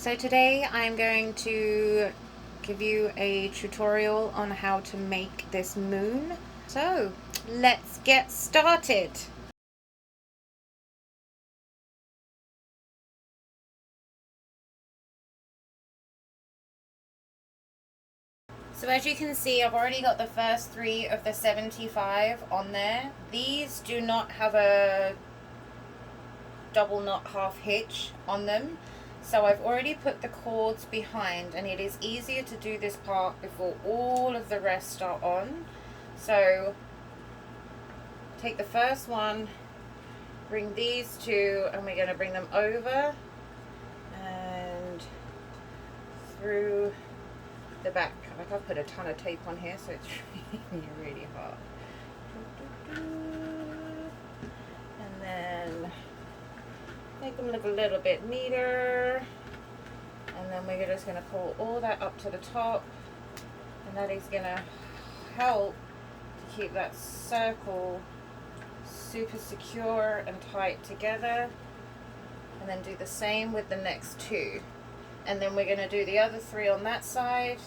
So today I'm going to give you a tutorial on how to make this moon. So let's get started. So as you can see, I've already got the first 3 of the 75 on there. These do not have a double knot half hitch on them. So I've already put the cords behind, and it is easier to do this part before all of the rest are on. So take the first one, bring these two, and we're going to bring them over and through the back. Like, I've put a ton of tape on here, so it's really hard. And then make them look a little bit neater, and then we're just going to pull all that up to the top, and that is going to help to keep that circle super secure and tight together. And then do the same with the next 2, and then we're going to do the other 3 on that side,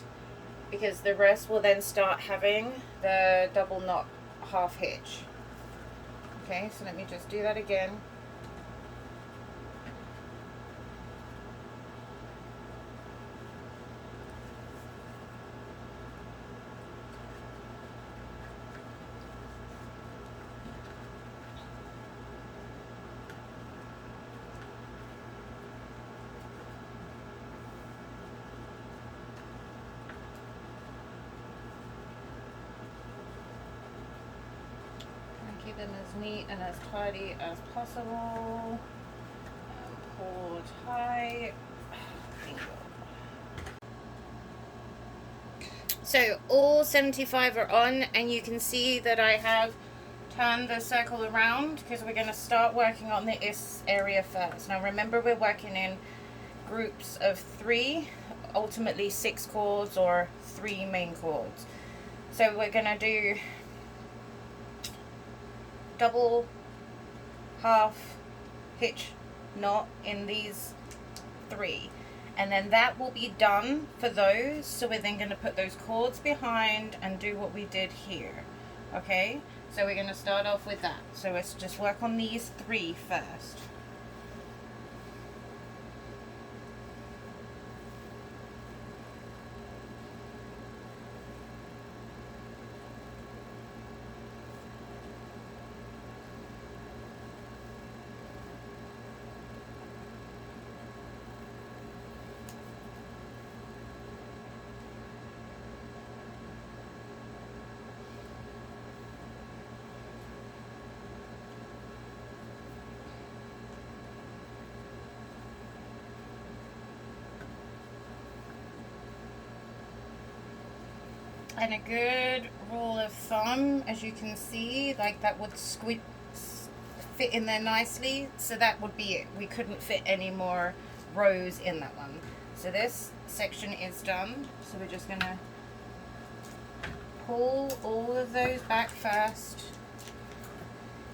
because the rest will then start having the double knot half hitch. Okay, so let me just do that again. Keep them as neat and as tidy as possible. Pull tight. So all 75 are on, and you can see that I have turned the circle around because we're going to start working on this area first. Now remember, we're working in groups of 3, ultimately 6 chords or 3 main chords. So we're going to do double half hitch knot in these 3, and then that will be done for those. So we're then going to put those chords behind and do what we did here. Okay, so we're going to start off with that. So let's just work on these 3 first. And a good rule of thumb, as you can see, like that would fit in there nicely. So that would be it. We couldn't fit any more rows in that one. So this section is done. So we're just going to pull all of those back first.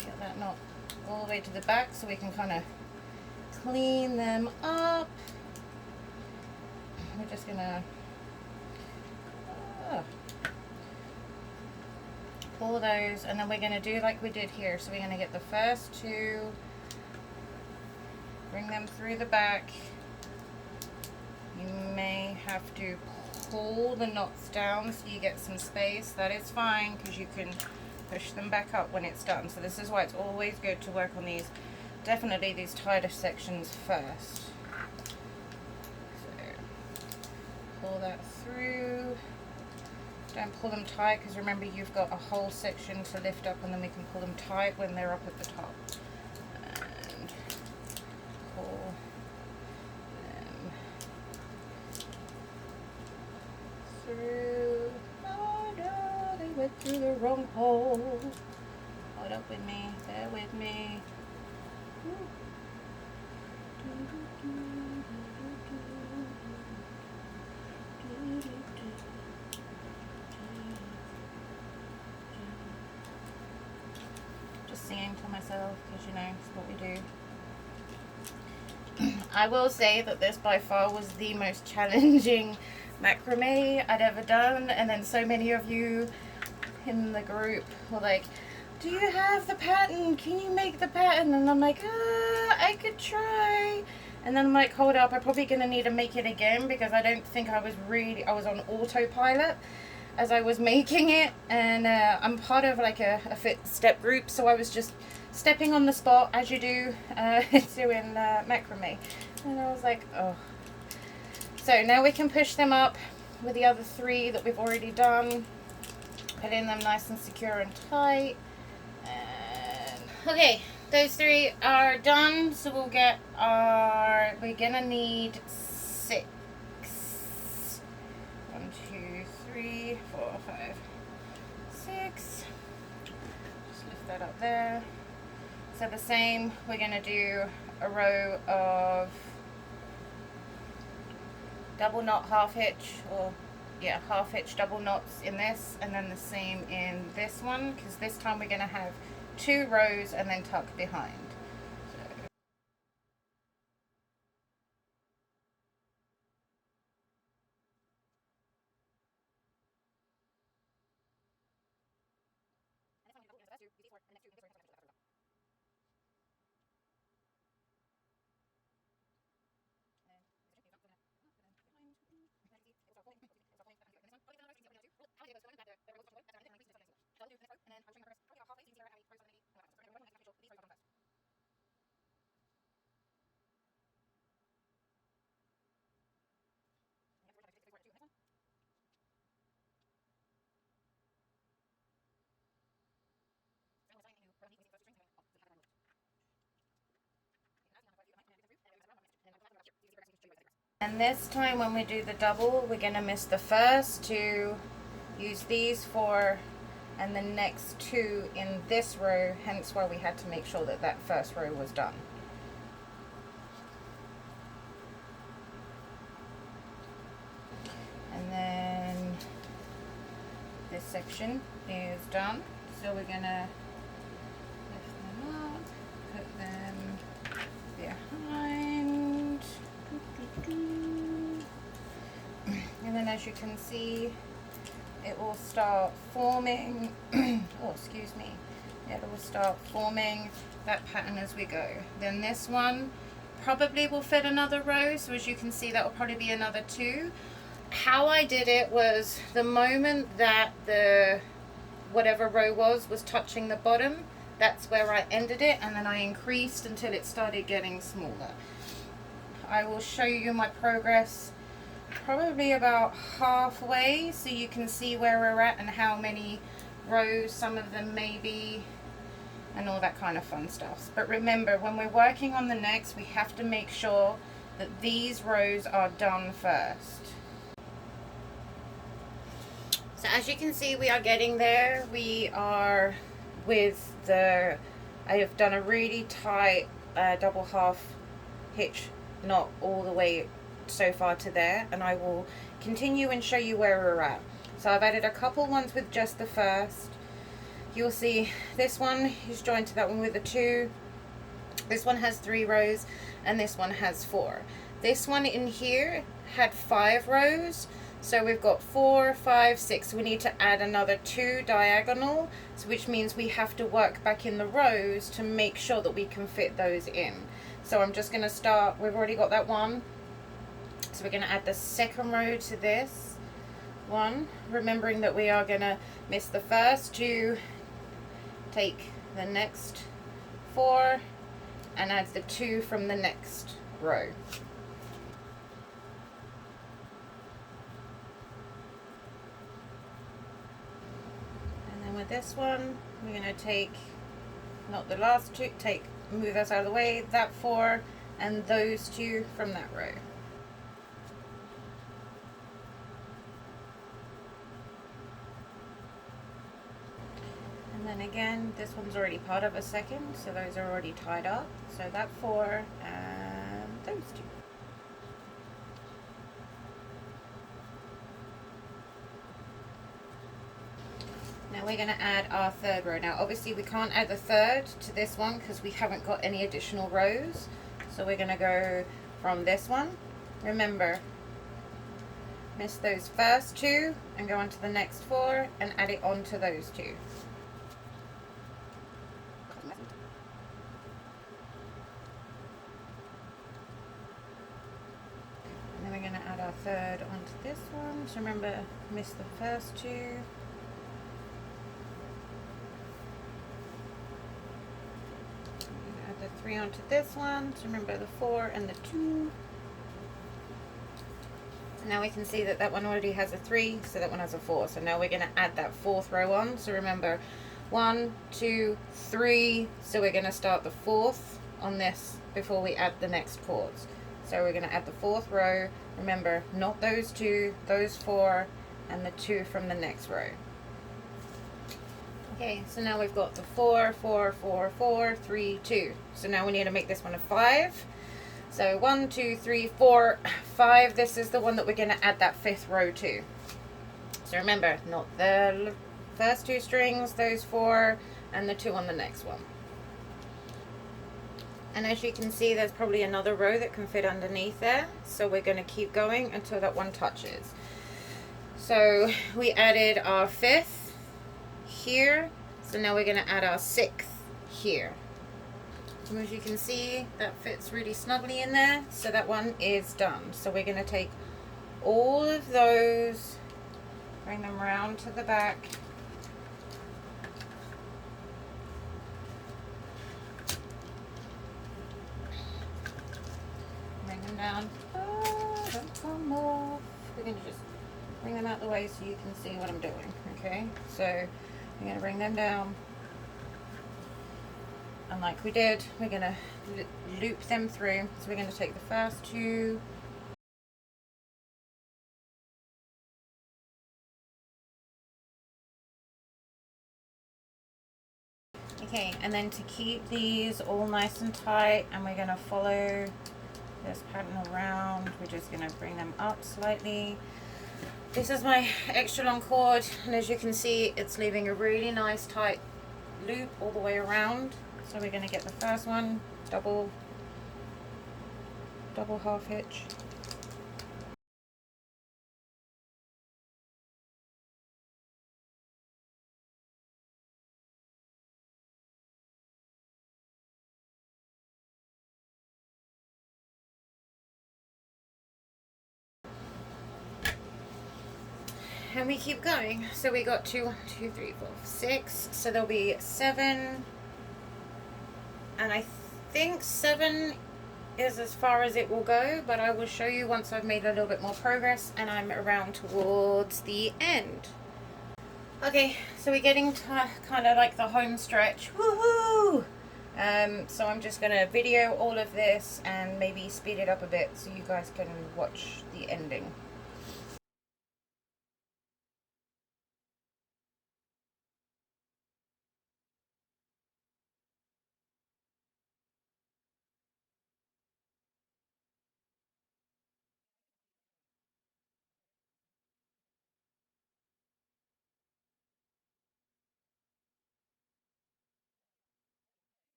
Get that knot all the way to the back so we can kind of clean them up. We're just going to pull those, and then we're going to do like we did here. So we're going to get the first 2, bring them through the back. You may have to pull the knots down so you get some space. That is fine, because you can push them back up when it's done. So this is why it's always good to work on these, definitely these tighter sections first. So pull that through. Don't pull them tight, because remember, you've got a whole section to lift up, and then we can pull them tight when they're up at the top. And pull them through. Oh no, they went through the wrong hole. Hold up with me, bear with me. Singing to myself, because you know it's what we do. I will say that this by far was the most challenging macrame I'd ever done, and then so many of you in the group were like, do you have the pattern? Can you make the pattern? And I'm like, I could try. And then I'm like, hold up, I'm probably gonna need to make it again because I don't think I was on autopilot as I was making it. And I'm part of like a fit step group, so I was just stepping on the spot as you do doing macrame. And I was like, oh. So now we can push them up with the other 3 that we've already done, putting them nice and secure and tight. And okay, those 3 are done, so we'll get we're gonna need 6. 1, 2, 3, 4, 5, 6. Just lift that up there. So the same, we're gonna do a row of double knot half hitch, or yeah, half hitch double knots in this, and then the same in this one, because this time we're gonna have 2 rows and then tuck behind. And this time when we do the double, we're going to miss the first 2, use these 4, and the next 2 in this row, hence why we had to make sure that that first row was done. And then this section is done, so we're going to lift them up, put them behind. And then as you can see, it will start forming, oh excuse me, it will start forming that pattern as we go. Then this one probably will fit another row, so as you can see that will probably be another 2. How I did it was the moment that the whatever row was touching the bottom, that's where I ended it, and then I increased until it started getting smaller. I will show you my progress probably about halfway, so you can see where we're at and how many rows some of them may be and all that kind of fun stuff. But remember, when we're working on the next, we have to make sure that these rows are done first. So as you can see, we are getting there. We are with I have done a really tight double half hitch knot all the way so far to there, and I will continue and show you where we're at. So I've added a couple ones with just the first. You'll see this one is joined to that one with a 2. This one has 3 rows and this one has 4. This one in here had 5 rows, so we've got 4, 5, 6. So we need to add another 2 diagonal, so which means we have to work back in the rows to make sure that we can fit those in. So I'm just going to start, we've already got that one, so we're going to add the second row to this one, remembering that we are going to miss the first 2, take the next 4 and add the 2 from the next row. And then with this one, we're going to take, not the last 2, move us out of the way, that 4 and those 2 from that row. And then again, this one's already part of a second, so those are already tied up. So that 4 and those 2. Now we're going to add our third row. Now obviously we can't add the third to this one because we haven't got any additional rows. So we're going to go from this one. Remember, miss those first two and go on to the next four and add it on to those two. And then we're going to add our third onto this one. So remember, miss the first two. Add the 3 onto this one. So remember the 4 and the 2. So now we can see that that one already has a 3, so that one has a 4. So now we're going to add that 4th row on. So remember 1, 2, 3. So we're going to start the 4th on this before we add the next chords. So we're going to add the 4th row. Remember, not those 2, those 4, and the 2 from the next row. Okay, so now we've got the 4, 4, 4, 4, 3, 2. So now we need to make this one a 5. So 1, 2, 3, 4, 5. This is the one that we're going to add that 5th row to. So remember, not the first 2 strings, those 4, and the 2 on the next one. And as you can see, there's probably another row that can fit underneath there. So we're going to keep going until that one touches. So we added our 5th here. So now we're going to add our 6th here. So as you can see, that fits really snugly in there. So that one is done. So we're going to take all of those, bring them around to the back. Bring them down. Oh, don't come off. We're going to just bring them out the way so you can see what I'm doing. Okay, so I'm going to bring them down. And like we did, we're going to loop them through. So we're going to take the first 2. Okay, and then to keep these all nice and tight, and we're going to follow this pattern around, we're just going to bring them up slightly. This is my extra long cord, and as you can see, it's leaving a really nice tight loop all the way around. So we're going to get the first one, double half hitch. And we keep going. So we got 2, 1, 2, 3, 4, 6. So there'll be 7. And I think 7 is as far as it will go, but I will show you once I've made a little bit more progress and I'm around towards the end. Okay, so we're getting to kind of like the home stretch. Woohoo! So I'm just going to video all of this and maybe speed it up a bit so you guys can watch the ending.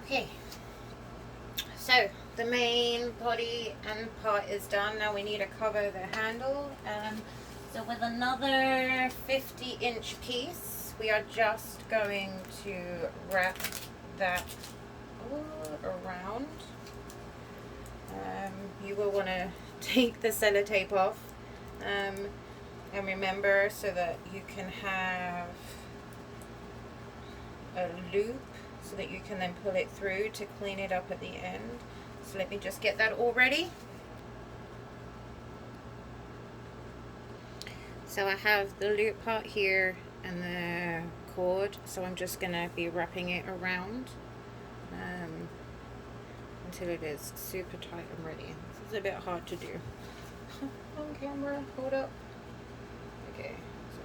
Okay, so the main body and part is done. Now we need to cover the handle. So with another 50-inch piece, we are just going to wrap that around. You will want to take the sellotape off, and remember, so that you can have a loop so that you can then pull it through to clean it up at the end. So let me just get that all ready. So I have the loop part here and the cord, so I'm just gonna be wrapping it around until it is super tight and ready. This is a bit hard to do on camera. Hold up. Okay, so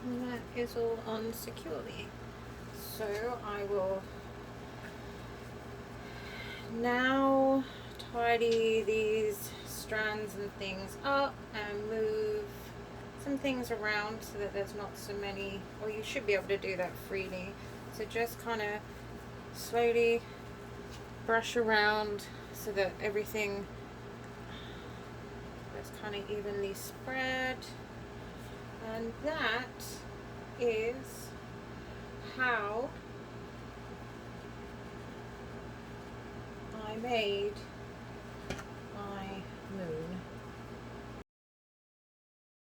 and that is all on securely. So I will now tidy these strands and things up and move some things around so that there's not so many, or you should be able to do that freely. So just kind of slowly brush around so that everything is kind of evenly spread. And that is how I made